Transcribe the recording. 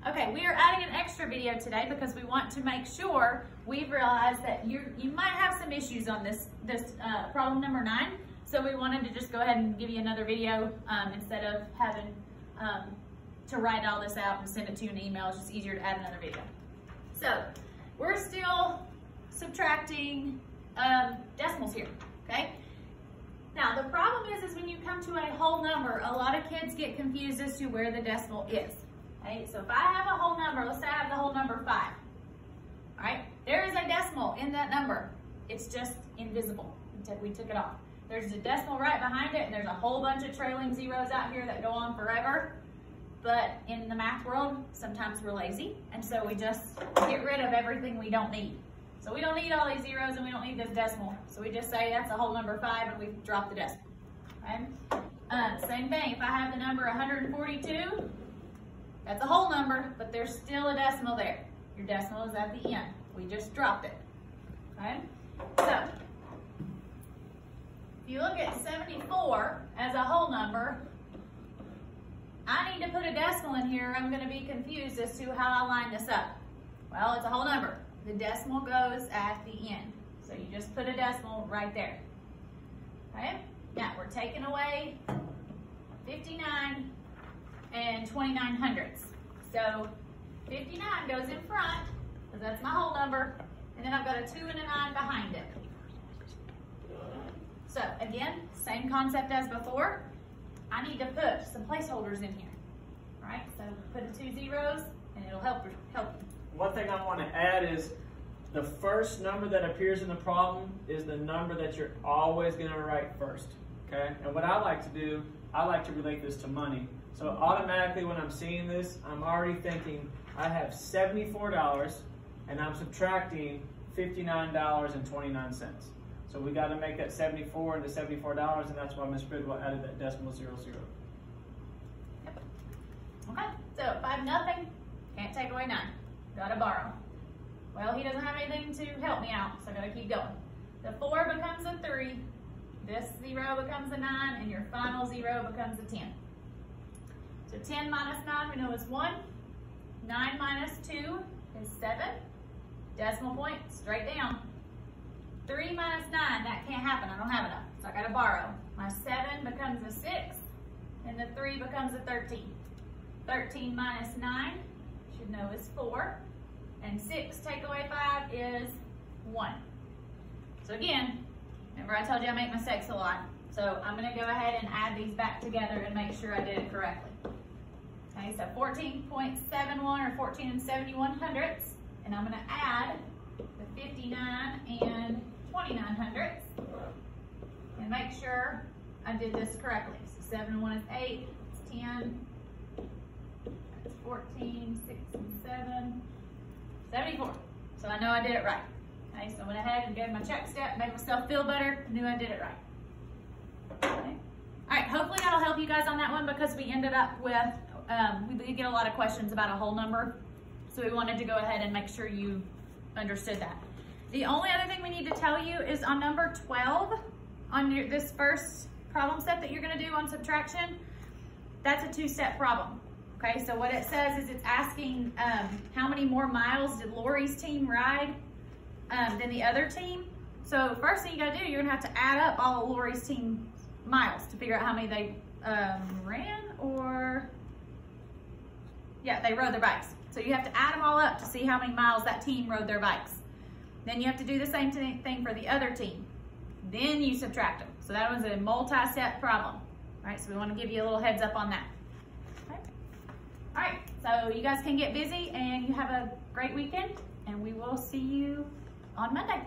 Okay, we are adding an extra video today because we want to make sure we've realized that you might have some issues on this problem number 9. So we wanted to just go ahead and give you another video instead of having to write all this out and send it to you in an email. It's just easier to add another video. So we're still subtracting decimals here, okay? Now the problem is when you come to a whole number, a lot of kids get confused as to where the decimal is. Okay, so if I have a whole number, let's say I have the whole number 5. All right, there is a decimal in that number. It's just invisible. We took it off. There's a decimal right behind it, and there's a whole bunch of trailing zeros out here that go on forever. But in the math world, sometimes we're lazy, and so we just get rid of everything we don't need. So we don't need all these zeros, and we don't need this decimal. So we just say that's a whole number 5, and we drop the decimal. Okay? Same thing, if I have the number 142, that's a whole number, but there's still a decimal there. Your decimal is at the end. We just dropped it. Okay? So, if you look at 74 as a whole number, I need to put a decimal in here. I'm going to be confused as to how I line this up. Well, it's a whole number. The decimal goes at the end. So you just put a decimal right there. Okay? Now, we're taking away 59 and 29 hundredths. So 59 goes in front, because that's my whole number, and then I've got a 2 and a 9 behind it. So again, same concept as before. I need to put some placeholders in here. All right, so put the 2 zeros, and it'll help you. One thing I want to add is the first number that appears in the problem is the number that you're always going to write first. Okay, and what I like to do, I like to relate this to money. So automatically when I'm seeing this, I'm already thinking I have $74 and I'm subtracting $59.29. So we got to make that 74 into $74, and that's why Ms. Bridwell added that decimal 00. Yep. Okay, so if I have nothing, can't take away 9. Got to borrow. Well, he doesn't have anything to help me out, so I got to keep going. The 4 becomes a 3. This 0 becomes a 9, and your final 0 becomes a 10. So 10 minus 9 we know is 1. 9 minus 2 is 7. Decimal point, straight down. 3 minus 9, that can't happen. I don't have enough, so I got to borrow. My 7 becomes a 6, and the 3 becomes a 13. 13 minus 9, you should know is 4. And 6 take away 5 is 1. So again, remember I told you I make mistakes a lot. So I'm going to go ahead and add these back together and make sure I did it correctly. Okay, so 14.71 or 14 and 71 hundredths, and I'm going to add the 59 and 29 hundredths and make sure I did this correctly. So 7 and 1 is 8, it's 10, that's 14, 6 and 7, 74. So I know I did it right. Okay, so I went ahead and gave my check step, made myself feel better, knew I did it right. Okay. All right, hopefully that'll help you guys on that one, because we ended up with, we did get a lot of questions about a whole number, so we wanted to go ahead and make sure you understood that. The only other thing we need to tell you is on number 12, on this first problem set that you're gonna do on subtraction, that's a 2-step problem. Okay, so what it says is it's asking how many more miles did Lori's team ride than the other team. So first thing you gotta do, you're gonna have to add up all of Lori's team miles to figure out how many they ran, or yeah, they rode their bikes. So you have to add them all up to see how many miles that team rode their bikes. Then you have to do the same thing for the other team. Then you subtract them. So that was a multi-step problem. All right, so we want to give you a little heads up on that. Okay. All right, so you guys can get busy and you have a great weekend, and we will see you on Monday.